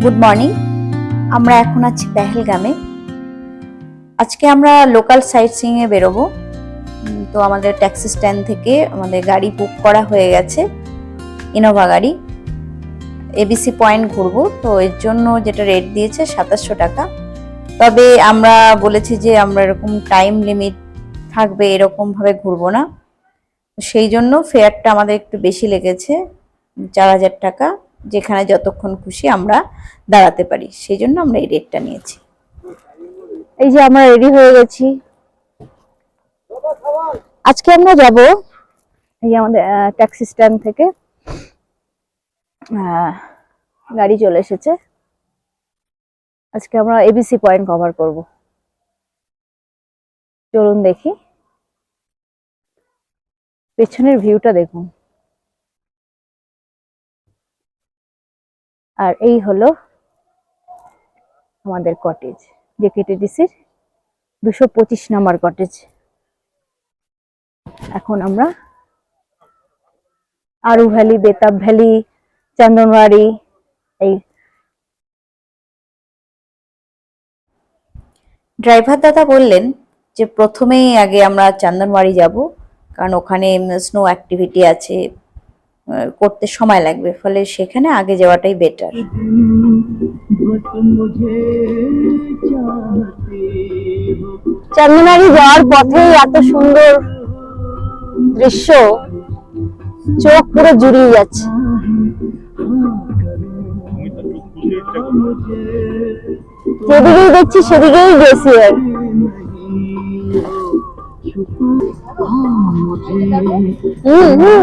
Good morning. আমরা এখন আছি পেহেলগামে। আজকে আমরা লোকাল সাইট সিইং এ বেরোবো। তো আমাদের ট্যাক্সি স্ট্যান্ড থেকে আমাদের গাড়ি বুক করা হয়ে গেছে, ইনোভা গাড়ি। এবিসি পয়েন্ট ঘুরবো, তো এর জন্য যেটা রেট দিয়েছে 2700 টাকা। তবে আমরা বলেছি যে আমরা এরকম টাইম লিমিট থাকবে এরকম ভাবে ঘুরবো না, সেই জন্য ফেয়ারটা আমাদের একটু বেশি লেগেছে, 4000 টাকা। যেখানে যতক্ষণ খুশি আমরা দাঁড়াতে পারি, সেই জন্য আমরা এই রেটটা নিয়েছি। এই যে আমরা রেডি হয়ে গেছি। আজকে আমরা যাব এই যে আমাদের ট্যাক্সি স্ট্যান্ড থেকে গাড়ি চলে এসেছে। আজকে আমরা এবিসি পয়েন্ট কভার করব। চলুন দেখি, পেছনের ভিউটা দেখুন। আর এই হলো আমাদের কটেজ, যে কেটিডিসির 225 নাম্বার কটেজ। এখন আমরা আরু ভ্যালি, বেতাব ভ্যালি, চন্দনবাড়ি, এই ড্রাইভার দাদা বললেন যে প্রথমেই আগে আমরা চন্দনবাড়ি যাব, কারণ ওখানে স্নো অ্যাক্টিভিটি আছে, করতে সময় লাগবে, ফলে সেখানে আগে যাওয়াটাই বেটার। চন্দনবাড়ি যাওয়ার পথে এত সুন্দর দৃশ্য, চোখ পুরো জুড়িয়ে যাচ্ছে। যেদিকেই দেখছি সেদিকেই গ্লেসিয়ার।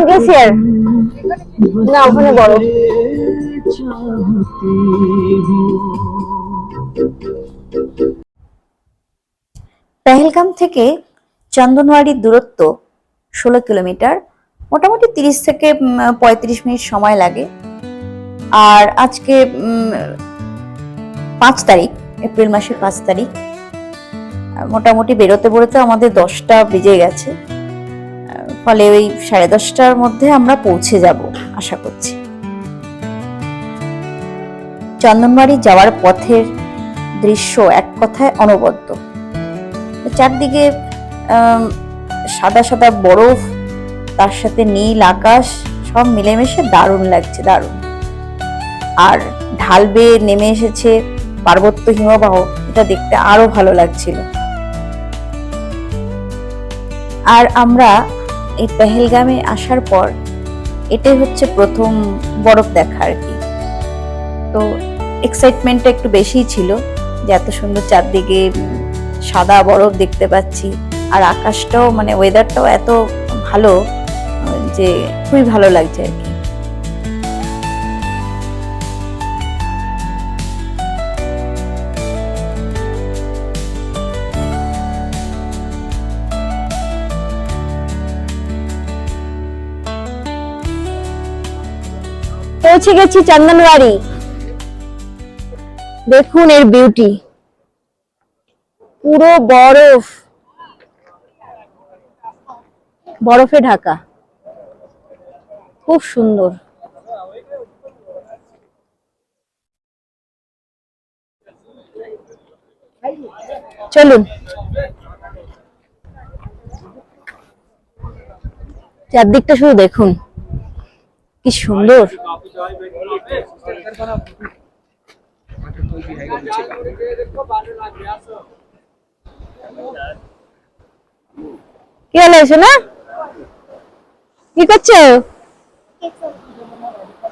গ্লেসিয়ার না, ওখানে বড়। পেহেলগাম থেকে চন্দনওয়াড়ির দূরত্ব 16 কিলোমিটার, মোটামুটি 30 থেকে 35 মিনিট সময় লাগে। আর আজকে 5 তারিখ, এপ্রিল মাসের 5 তারিখ। মোটামুটি বেরোতে বেরোতে আমাদের 10টা বেজে গেছে, ফলে ওই 10:30টার মধ্যে আমরা পৌঁছে যাব আশা করছি। চন্দনবাড়ি যাওয়ার পথের দৃশ্য এক কথায় অনবদ্য। চারদিকে সাদা সাদা বরফ, তার সাথে নীল আকাশ, সব মিলেমিশে দারুণ লাগছে, দারুণ। আর ঢাল বেয়ে নেমে এসেছে পার্বত্য হিমবাহ, এটা দেখতে আরো ভালো লাগছিল। আর আমরা এই পেহেলগামে আসার পর এটাই হচ্ছে প্রথম বরফ দেখা আর কি। তো এক্সাইটমেন্টটা একটু বেশিই ছিল যে এত সুন্দর চারদিকে সাদা বরফ দেখতে পাচ্ছি, আর আকাশটাও মানে ওয়েদারটাও এত ভালো যে খুবই ভালো লাগছে আর কি। পৌঁছে গেছি চন্দনবাড়ি। দেখুন এর বিউটি, পুরো বরফ, বরফে ঢাকা, খুব সুন্দর। চলুন, চারদিকটা শুধু দেখুন কি সুন্দর। কি হলো এসো না, কি করছো?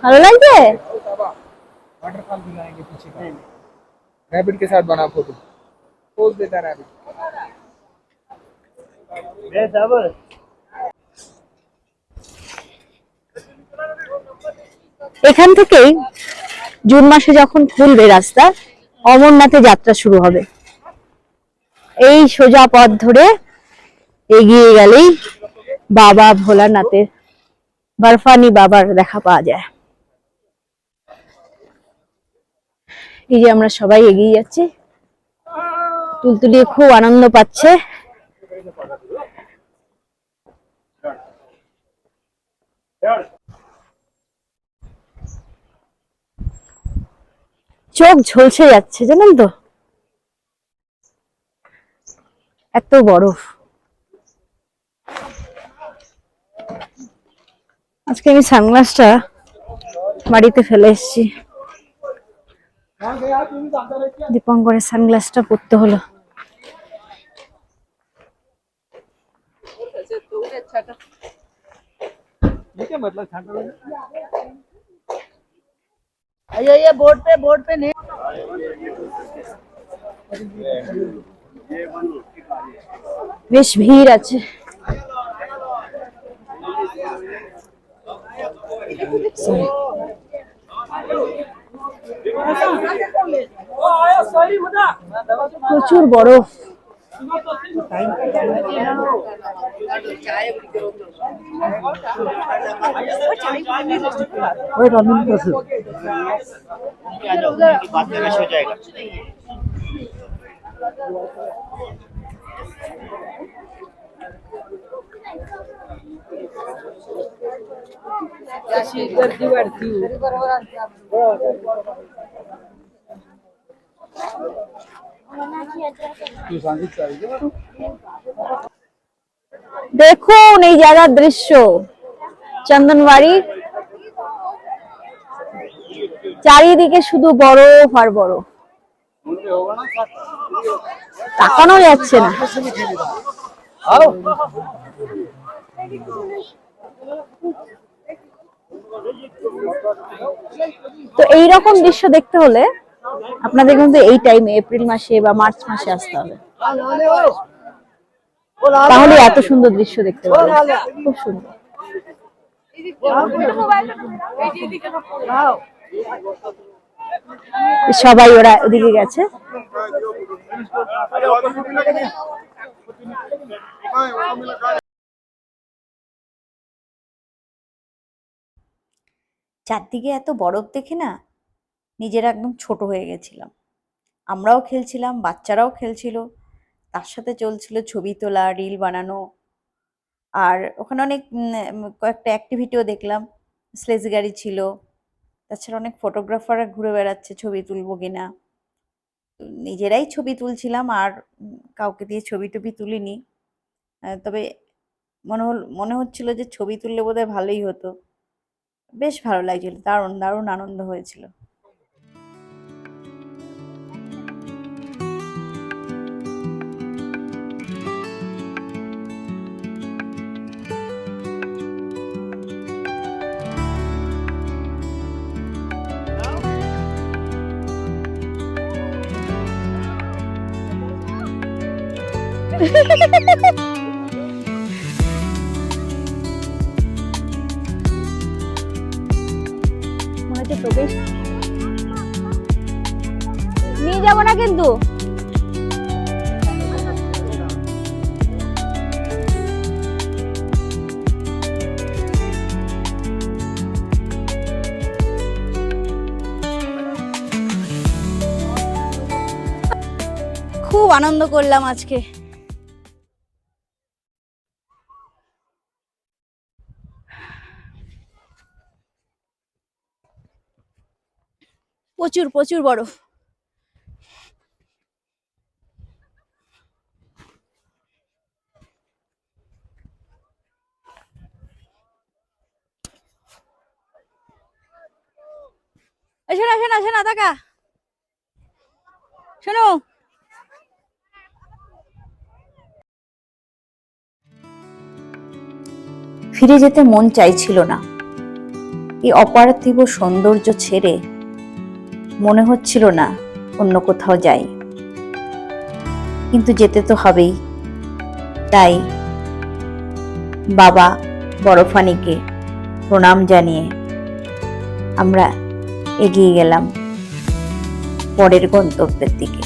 ভালো লাগছে? वाटरफॉल दिखाएंगे पीछे का, रैबिट के साथ बना फोटो, पोज देता रैबिट। এখান থেকেই জুন মাসে যখন খুলবে রাস্তা, অমরনাথে যাত্রা শুরু হবে। এই সোজা পথ ধরে এগিয়ে গেলেই বাবা ভোলানাথের, বরফানি বাবার দেখা পাওয়া যায়। এই যে আমরা সবাই এগিয়ে যাচ্ছি, তুলতুলি খুব আনন্দ পাচ্ছে। চোখ ঝলসে যাচ্ছে জানেন তো, এত বরফ। আজকে আমি সানগ্লাসটা বাড়িতে ফেলে এসেছি, দীপঙ্করের সানগ্লাসটা পরতে হলো। ठीक है मतलब ठंडा ये बोर्ड पे नहीं। বেশ ভিড় আছে। প্রচুর বরফ। बात करना हो जाएगा। गर्दी वाढती দেখুন এই জায়গার দৃশ্য, চন্দনবাড়ি চারিদিকে শুধু বরফ আর বরফ, তাকানো যাচ্ছে না। তো এইরকম দৃশ্য দেখতে হলে আপনাদের কিন্তু এই টাইমে এপ্রিল মাসে বা মার্চ মাসে আসতে হবে, তাহলে এত সুন্দর দৃশ্য দেখতে পাবেন। খুব সুন্দর। সবাই ওরা ওদিকে গেছে। চারদিকে এত বরফ দেখে না নিজেরা একদম ছোট হয়ে গেছিলাম। আমরাও খেলছিলাম, বাচ্চারাও খেলছিল, তার সাথে চলছিল ছবি তোলা, রিল বানানো। আর ওখানে অনেক কয়েকটা অ্যাক্টিভিটিও দেখলাম, স্লেজ গাড়ি ছিল, তাছাড়া অনেক ফটোগ্রাফাররা ঘুরে বেড়াচ্ছে ছবি তুলবো কিনা। নিজেরাই ছবি তুলছিলাম, আর কাউকে দিয়ে ছবি টবি তুলিনি। তবে মনে হচ্ছিল যে ছবি তুললে বোধহয় ভালোই হতো। বেশ ভালো লাগছিল, দারুণ দারুণ আনন্দ হয়েছিল। মনে হচ্ছে তোকে নিয়ে যাবো না কিন্তু। খুব আনন্দ করলাম আজকে। প্রচুর প্রচুর বরফ। শোনা শোনা শোনা তাকা শোনো, ফিরে যেতে মন চাইছিল না। এই অপার্থিব সৌন্দর্য ছেড়ে মনে হচ্ছিল না অন্য কোথাও যাই, কিন্তু যেতে তো হবেই। তাই বাবা বরফানিকে প্রণাম জানিয়ে আমরা এগিয়ে গেলাম পরের গন্তব্যের দিকে।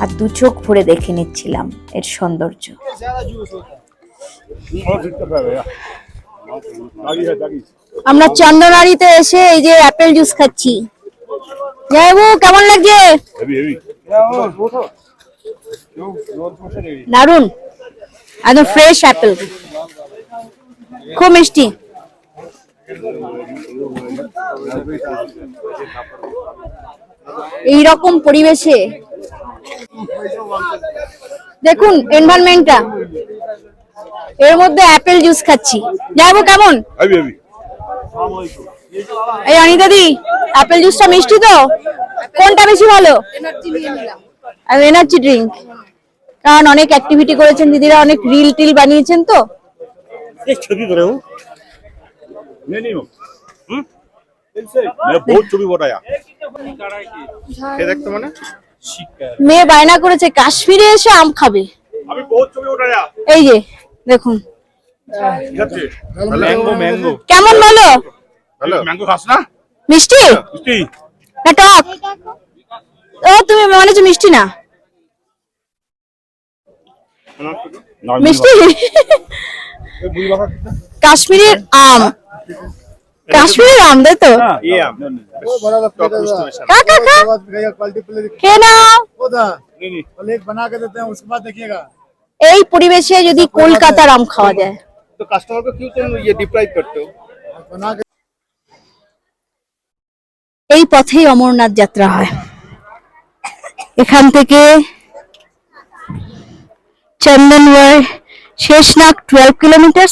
আর দু চোখ ভরে দেখে নিচ্ছিলাম এর সৌন্দর্য। আমরা চন্দনাড়িতে এসে এই যে অ্যাপেল জুস খাচ্ছি। যাইবু কেমন লাগছে? দারুন, একদম ফ্রেশ অ্যাপেল, খুব মিষ্টি। এই রকম পরিবেশে দেখুন এনভায়রনমেন্টটা, এর মধ্যে অ্যাপেল জুস খাচ্ছি। যাবো কেমন? এই অনিতা দি, অ্যাপেল জুসটা মিষ্টি তো, কোনটা বেশি ভালো? এনার্জি ড্রিঙ্ক, কারণ অনেক অ্যাক্টিভিটি করেছেন দিদিরা, অনেক রিল টিল বানিয়েছেন তো। छवि बना हूँ नहीं हूँ मैं बहुत छवि बनाया ये देखते माने মেয়ে বায়না করেছে কাশ্মীরে এসে আম খাবে। अभी बहुत छवि बनाया এই যে দেখুন मैंगो मैंगो কেমন বলো? हेलो मैंगो खास ना মিষ্টি मिष्टी না টক? ও তুমি মনে হচ্ছে মিষ্টি না, মিষ্টি। কাশ্মীরের আম, কাশ্মীরের আম তাই তো? ये आम टॉप मिष्टी में খা খা খা, খেয়ে নাও। एक बना के देते हैं उसके बाद देखिएगा এই পরিবেশে যদি কলকাতার আম খাওয়া যায়। तो कस्टमर को क्यों तुम ये डिप्राइव करते हो बना के এই পথেই অমরনাথ যাত্রা হয়। এখান থেকে চন্দনওয়ার শেষনাগ 12 কিলোমিটার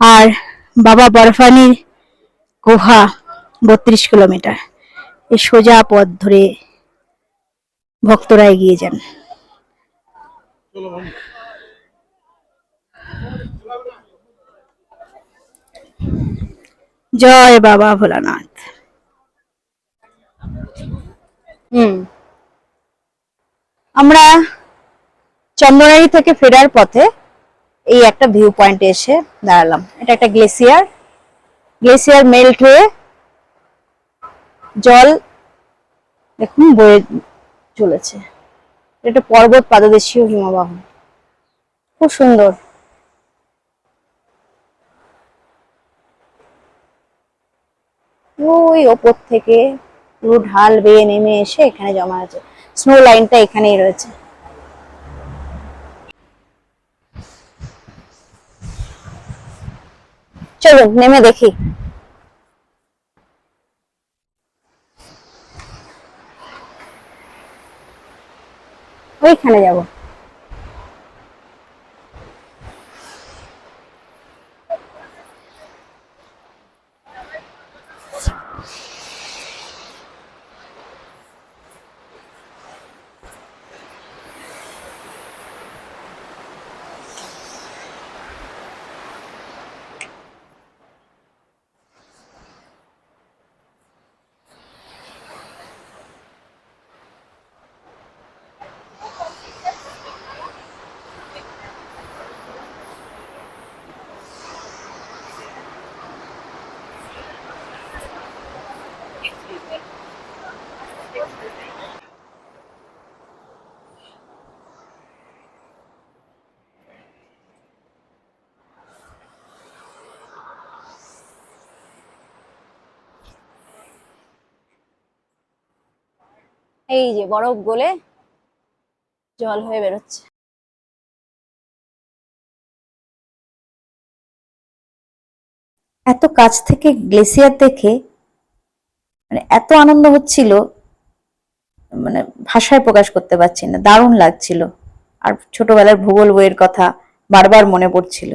আর বাবা বরফানি গুহা 32 কিলোমিটার। এই সোজা পথ ধরে ভক্তরা এগিয়ে যান। জয় বাবা ভোলানাথ। আমরা চন্দ্রনারী থেকে ফেরার পথে এই একটা ভিউ পয়েন্টে এসে দাঁড়ালাম। এটা একটা গ্লেসিয়ার, গ্লেসিয়ার মেল্ট হয়ে জল দেখুন বয়ে চলেছে। এটা পর্বত পাদদেশীয় হিমবাহ, খুব সুন্দর। ওই ওপর থেকে পুরো ঢাল বেয়ে নেমে এসে এখানে জমা আছে। স্নো লাইনটা এখানেই রয়েছে। চলুন নেমে দেখি। ওইখানে যাব। এই যে বরফ গলে জল হয়ে বেরোচ্ছে। এত কাছ থেকে গ্লেসিয়ার দেখে মানে এত আনন্দ হচ্ছিল, মানে ভাষায় প্রকাশ করতে পারছি না, দারুণ লাগছিল। আর ছোটবেলার ভূগোল বইয়ের কথা বারবার মনে পড়ছিল।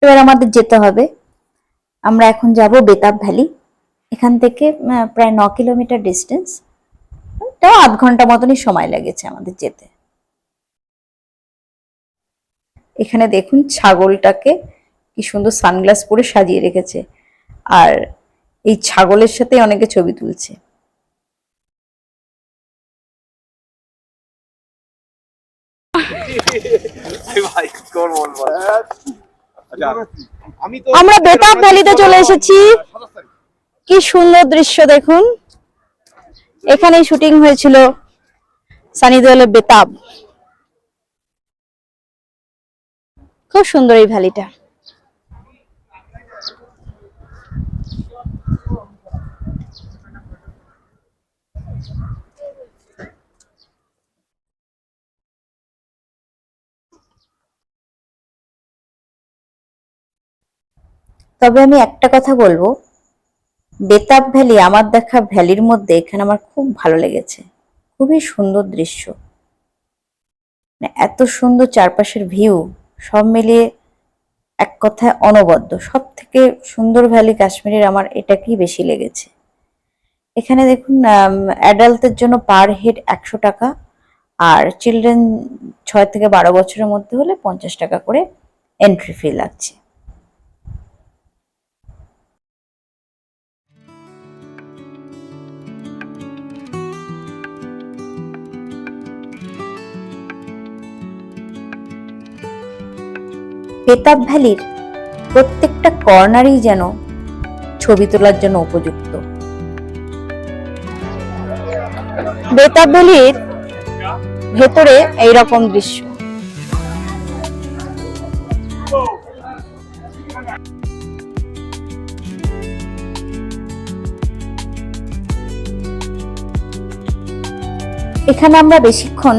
এবার আমাদের যেতে হবে। আমরা এখন যাব বেতাব ভ্যালি। এখান থেকে প্রায় 9 কিলোমিটার ডিস্টেন্স, তাও আধ ঘন্টা মতনই সময় লেগেছে আমাদের যেতে। এখানে দেখুন ছাগলটাকে কি সুন্দর সানগ্লাস পরে সাজিয়ে রেখেছে, আর এই ছাগলের সাথে অনেকে ছবি তুলছে। আমরা বেতাব ভ্যালিতে চলে এসেছি। কি সুন্দর দৃশ্য দেখুন, এখানেই শুটিং হয়েছিল সানি দেওলের বেতাব। খুব সুন্দর এই ভ্যালিটা। তবে আমি একটা কথা বলবো, বেতাব ভ্যালি আমার দেখা ভ্যালির মধ্যে এখানে আমার খুব ভালো লেগেছে। খুবই সুন্দর দৃশ্য, মানে এত সুন্দর চারপাশের ভিউ, সব মিলিয়ে এক কথায় অনবদ্য। সব থেকে সুন্দর ভ্যালি কাশ্মীরের আমার এটাকেই বেশি লেগেছে। এখানে দেখুন, অ্যাডাল্টদের জন্য পার হেড 100 টাকা, আর চিলড্রেন 6 থেকে 12 বছরের মধ্যে হলে 50 টাকা করে এন্ট্রি ফি লাগছে। বেতাব ভ্যালির প্রত্যেকটা কর্নারই যেন ছবি তোলার জন্য উপযুক্ত। বেতাব ভ্যালির ভেতরে এইরকম দৃশ্য। এখানে আমরা বেশিক্ষণ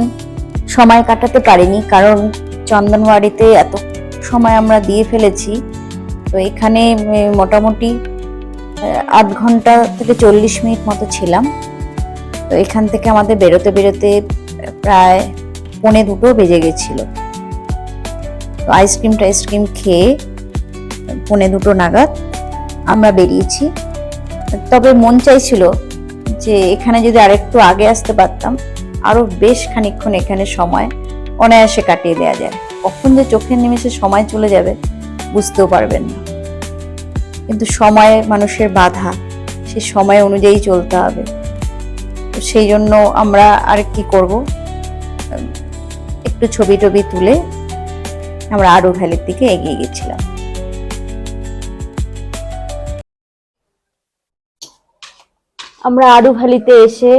সময় কাটাতে পারিনি, কারণ চন্দনওয়াড়িতে এত সময় আমরা দিয়ে ফেলেছি। তো এখানে মোটামুটি 8 ঘন্টা থেকে 40 মিনিট মতো ছিলাম। তো এখান থেকে আমাদের বেরোতে বেরোতে প্রায় 1:45 বেজে গেছিল। তো আইসক্রিম খেয়ে 1:45 নাগাদ আমরা বেরিয়েছি। তবে মন চাইছিল যে এখানে যদি আরেকটু আগে আসতে পারতাম, আরো বেশ খানিকক্ষণ এখানে সময় অনায়াসে কাটিয়ে দেওয়া যায়। কখন যে চোখের নিমেষে সময় চলে যাবে বুঝতেও পারবেন না। কিন্তু সময় মানুষের বাধা, সে সময় অনুযায়ী চলতে হবে। তো সেই জন্য আমরা আর কি করব, একটু ছবি টবি তুলে আমরা আরো ভ্যালির দিকে এগিয়ে গেছিলাম। আমরা আরু ভ্যালিতে এসে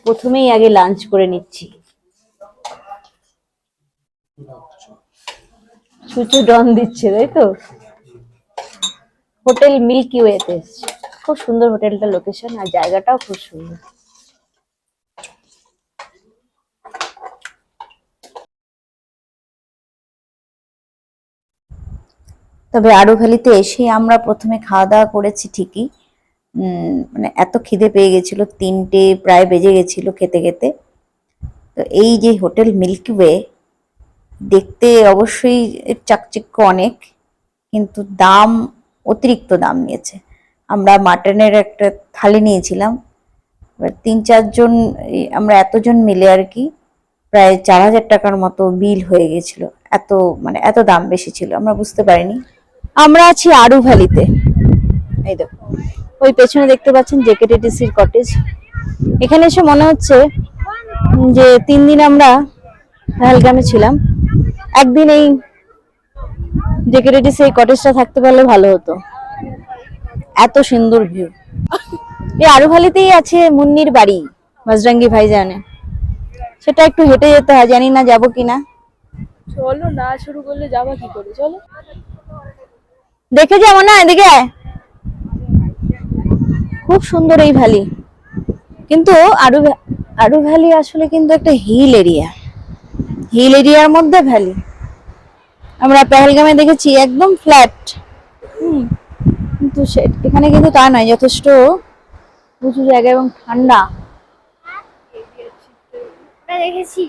প্রথমেই আগে লাঞ্চ করে নিচ্ছি। ছুঁচো ডন দিচ্ছে, তাই তো। হোটেল মিল্কি ওয়েতে এসেছি। খুব সুন্দর হোটেলটা, লোকেশন আর জায়গাটাও খুব সুন্দর। তবে আরু ভ্যালিতে এসে আমরা প্রথমে খাওয়া দাওয়া করেছি ঠিকই, মানে এত খিদে পেয়ে গেছিল, 3টে প্রায় বেজে গেছিল খেতে খেতে। তো এই যে হোটেল মিল্কি ওয়ে, দেখতে অবশ্যই চাকচিক্য অনেক, কিন্তু দাম, অতিরিক্ত দাম নিয়েছে। আমরা মাটনের একটা থালি নিয়েছিলাম, 3-4 জন, আমরা এতজন মিলে আর কি প্রায় 4000 টাকার মতো বিল হয়ে গেছিল। মানে এত দাম বেশি ছিল, আমরা বুঝতে পারিনি। আমরা আছি আরু ভ্যালিতে। এই দেখো, ওই পেছনে দেখতে পাচ্ছেন জেকেটিটিসির কটেজ। এখানে এসে মনে হচ্ছে যে 3 দিন আমরা পহেলগামে ছিলাম, একদিন এই জেকেটিটিসি এই কটেজটা থাকতে পারলে ভালো হতো। এত সুন্দর ভিউ। এই আরু ভ্যালিতেই আছে মুন্নির বাড়ি, বজরঙ্গি ভাইজানে। সেটা একটু হেঁটে যেতে হয়, জানি না যাবো কিনা। চলো, না শুরু করলে যাবা কি করে, চলো দেখে যাবো না, এদিকে আয়। খুব সুন্দর এই ভ্যালি, কিন্তু আরু ভ্যালি আসলে কিন্তু একটা হিল এরিয়া, হিল এরিয়ার মধ্যে ভ্যালি। আমরা পেহেলগামে দেখেছি একদম ফ্ল্যাট, কিন্তু এখানে কিন্তু তা নয়, যথেষ্ট উঁচু জায়গা এবং ঠান্ডা। দেখেছি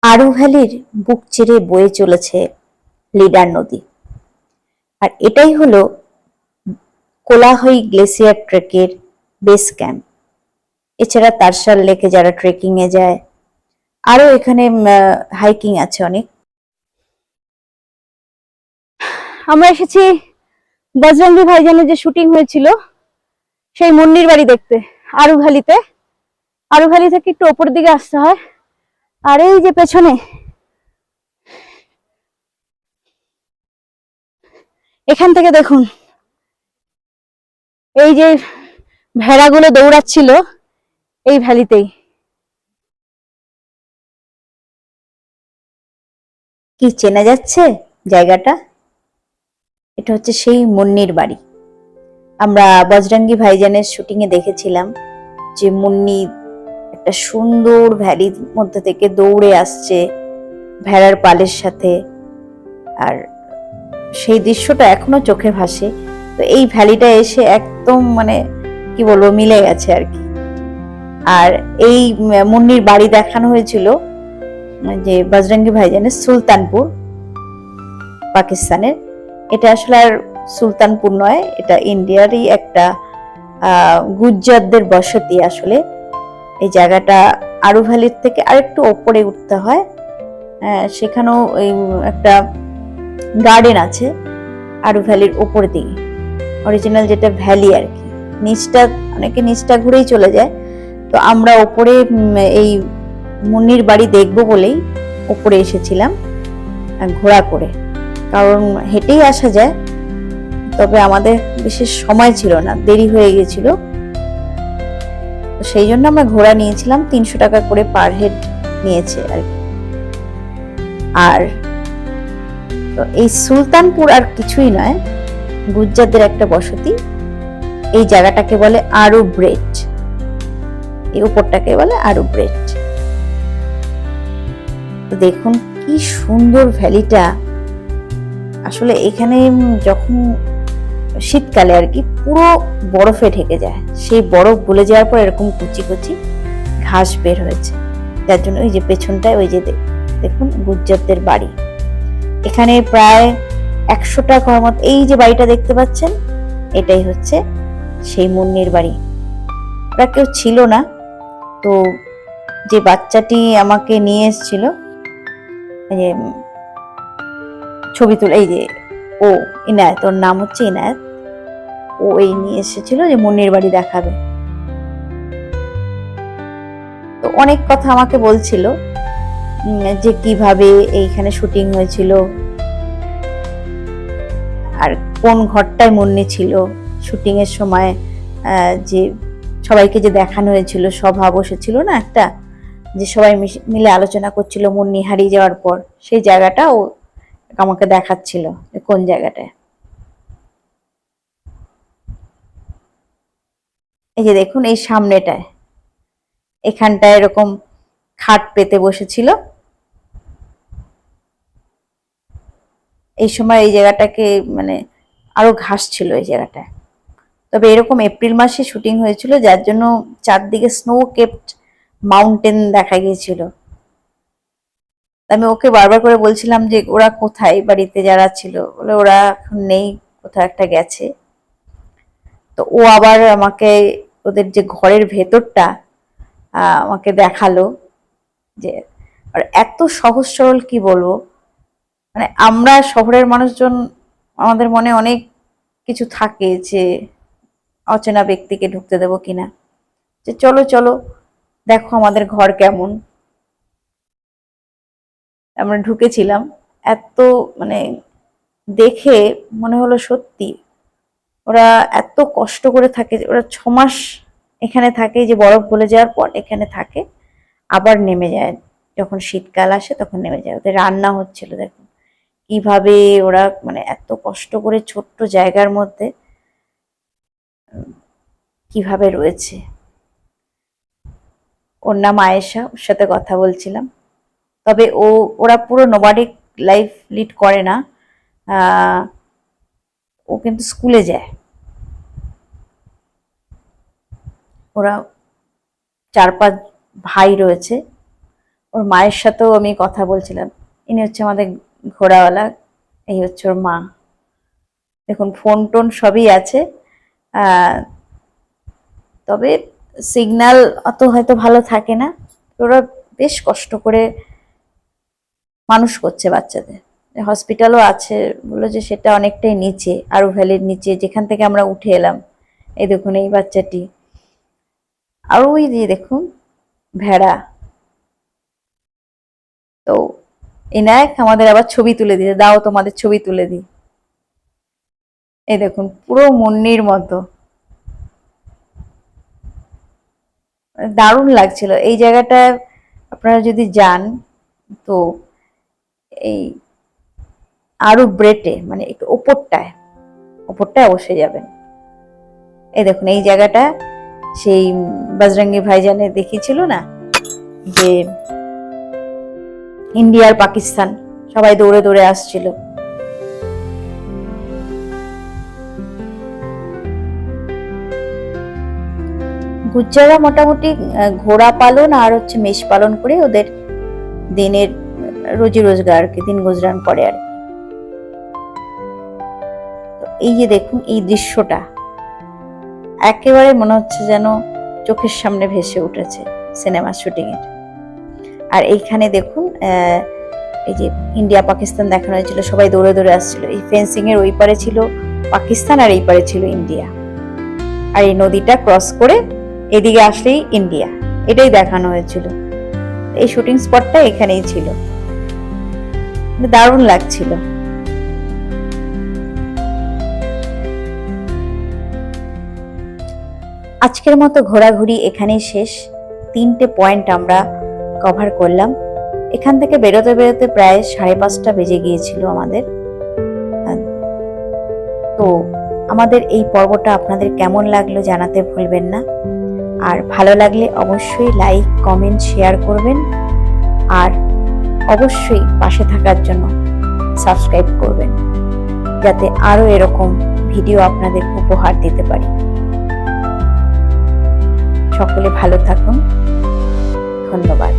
আরু ভ্যালির বুক চিরে বয়ে চলেছে লিডার নদী, আর এটাই হলো কোলাহই গ্লেসিয়ার ট্রেকের বেস ক্যাম্প। এছাড়া তারসাল লেকে যারা ট্রেকিং এ যায়, আরো এখানে হাইকিং আছে অনেক। আমরা এসেছি বজরঙ্গি ভাইজানের যে শুটিং হয়েছিল সেই মুন্নির বাড়ি দেখতে, আরু ভ্যালিতে। আরু ভ্যালি থেকে একটু ওপর দিকে আসতে হয়। আর এই যে পেছনে এখান থেকে দেখুন, এই যে ভেড়াগুলো দৌড়াচ্ছিল এই ভ্যালিতেই। কি চেনা যাচ্ছে জায়গাটা? এটা হচ্ছে সেই মুন্নির বাড়ি। আমরা বজরঙ্গি ভাইজানের শুটিং এ দেখেছিলাম যে মুন্নি একটা সুন্দর ভ্যালির মধ্যে থেকে দৌড়ে আসছে ভেড়ার পালের সাথে, আর সেই দৃশ্যটা এখনো চোখে ভাসে। তো এই ভ্যালিটা এসে একদম মানে কি বলবো, মিলে গেছে আর কি। আর এই মুন্নির বাড়ি দেখানো হয়েছিল যে বজরঙ্গি ভাইজানের সুলতানপুর, পাকিস্তানের। এটা আসলে আর সুলতানপুর নয়, এটা ইন্ডিয়ারই একটা গুজ্জারদের বসতি। আসলে এই জায়গাটা আরু ভ্যালির থেকে আরেকটু ওপরে উঠতে হয়। সেখানেও একটা গার্ডেন আছে আরু ভ্যালির ওপর দিকে, অরিজিনাল যেটা ভ্যালি আর কি। নিচটা অনেকে নিচটা ঘুরেই চলে যায়, তো আমরা ওপরে এই মুন্নির বাড়ি দেখবো বলেই ওপরে এসেছিলাম ঘোড়া করে, কারণ হেঁটেই আসা যায়। তবে আমাদের বিশেষ সময় ছিল না, দেরি হয়ে গেছিল, সেই জন্য আমরা ঘোড়া নিয়েছিলাম। 300 টাকা করে পার হেড নিয়েছে আর কি। আর এই সুলতানপুর আর কিছুই নয়, গুজ্জারদের একটা বসতি। এই জায়গাটাকে বলে আরু ব্রেড, এই উপরটাকে বলে আরু ব্রেড। তো দেখুন কি সুন্দর ভ্যালিটা। আসলে এখানে যখন শীতকালে আর কি পুরো বরফে ঢেকে যায়, সেই বরফ গলে যাওয়ার পর এরকম কুচি কুচি ঘাস বের হয়েছে, যার জন্য ওই যে পেছনটায় ওই যে দেখুন গুজ্জারদের বাড়ি। এখানে প্রায় 100টা ঘর মত। এই যে বাড়িটা দেখতে পাচ্ছেন, এটাই হচ্ছে সেই মুন্নির বাড়ি। ওরা কেউ ছিল না, তো যে বাচ্চাটি আমাকে নিয়ে এসেছিল ছবি তুলে, এই যে ও ইনায়েত, ওর নাম হচ্ছে ইনায়েত, ও এই নিয়ে এসেছিল যে মুন্নির বাড়ি দেখাবে। তো অনেক কথা আমাকে বলছিল যে কিভাবে এইখানে শুটিং হয়েছিল, আর কোন ঘরটায় মুন্নি ছিল শুটিং এর সময়। যে সবাইকে যে দেখানো হয়েছিল, সভা বসেছিল না একটা, যে সবাই মিলে আলোচনা করছিল মুন্নি হারিয়ে যাওয়ার পর, সেই জায়গাটা ও আমাকে দেখাচ্ছিল কোন জায়গাটায়। এই যে দেখুন এই সামনেটায়, এখানটায় এরকম খাট পেতে বসেছিল। এই সময় এই জায়গাটাকে মানে আরো ঘাস ছিল এই জায়গাটায়। তবে এরকম এপ্রিল মাসে শুটিং হয়েছিল, যার জন্য চারদিকে স্নো কেপড মাউন্টেন দেখা গিয়েছিল। আমি ওকে বারবার করে বলছিলাম যে ওরা কোথায়, বাড়িতে যারা ছিল, বলে ওরা এখন নেই, কোথাও একটা গেছে। তো ও আবার আমাকে ওদের যে ঘরের ভেতরটা আমাকে দেখালো, যে আর এত সহজ সরল, কি বলবো, মানে আমরা শহরের মানুষজন আমাদের মনে অনেক কিছু থাকে যে অচেনা ব্যক্তিকে ঢুকতে দেবো কিনা, যে চলো চলো দেখো আমাদের ঘর কেমন। আমরা ঢুকেছিলাম, এত মানে দেখে মনে হলো সত্যি ওরা এত কষ্ট করে থাকে। ওরা 6 মাস এখানে থাকে, যে বরফ গলে যাওয়ার পর এখানে থাকে, আবার নেমে যায়, যখন শীতকাল আসে তখন নেমে যায়। ওদের রান্না হচ্ছিল, দেখুন কিভাবে ওরা মানে এত কষ্ট করে ছোট্ট জায়গার মধ্যে কিভাবে রয়েছে। ওর নাম আয়েশা, ওর সাথে কথা বলছিলাম। তবে ওরা পুরো নোমাডিক লাইফ লিড করে না, ও কিন্তু স্কুলে যায়। ওরা 4-5 ভাই রয়েছে। ওর মায়ের সাথেও আমি কথা বলছিলাম। ইনি হচ্ছে আমাদের ঘোড়াওয়ালা, এই হচ্ছে ওর মা। দেখুন ফোন টোন সবই আছে, তবে সিগন্যাল অত হয়তো ভালো থাকে না। ওরা বেশ কষ্ট করে মানুষ করছে বাচ্চাদের। হসপিটালও আছে, বললো যে সেটা অনেকটাই নিচে, আরু ভ্যালির নিচে, যেখান থেকে আমরা উঠে এলাম। এই দেখুন এই বাচ্চাটি। আর ওই যে দেখুন ভেড়া। তো এনায়েক আমাদের আবার ছবি তুলে দিতে, দাও তোমাদের ছবি তুলে দিই। এই দেখুন পুরো মুন্নির মতো, দারুণ লাগছিল এই জায়গাটা। আপনারা যদি যান তো এই আরু ব্রেটে মানে একটু ওপরটায় অবশ্যই যাবেন। এই দেখুন এই জায়গাটা সেই বজরঙ্গি ভাইজানে দেখিয়েছিল না, যে ইন্ডিয়া আর পাকিস্তান সবাই দৌড়ে দৌড়ে আসছিল, গুজ্জাররা মোটামুটি ঘোড়া পালন আর হচ্ছে মেষ পালন করে ওদের দিনের রোজি রোজগার আর কি দিন গুজরান করে আর কি। তো এই যে দেখুন এই দৃশ্যটা একেবারে মনে হচ্ছে যেন চোখের সামনে ভেসে উঠেছে সিনেমা শুটিং এর। আর এইখানে দেখুন এই যে ইন্ডিয়া পাকিস্তান দেখানো হয়েছিল, সবাই দৌড়ে দৌড়ে আসছিল। এই ফেন্সিং এর ওই পারে ছিল পাকিস্তান আর এই পারে ছিল ইন্ডিয়া, আর এই নদীটা ক্রস করে এদিকে আসলেই ইন্ডিয়া, এটাই দেখানো হয়েছিল। এই শুটিং স্পটটা এখানেই ছিল, দারুণ লাগছিল। আজকের মতো ঘোরাঘুরি এখানেই শেষ। 3টে পয়েন্ট আমরা কভার করলাম। এখান থেকে বেরোতে বেরোতে প্রায় 5:30 বেজে গিয়েছিল আমাদের। তো আমাদের এই পর্বটা আপনাদের কেমন লাগলো জানাতে ভুলবেন না। আর ভালো লাগলে অবশ্যই লাইক, কমেন্ট, শেয়ার করবেন। আর অবশ্যই পাশে থাকার জন্য সাবস্ক্রাইব করবেন, যাতে আরো এরকম ভিডিও আপনাদের উপহার দিতে পারি। সকলে ভালো থাকুন, ধন্যবাদ।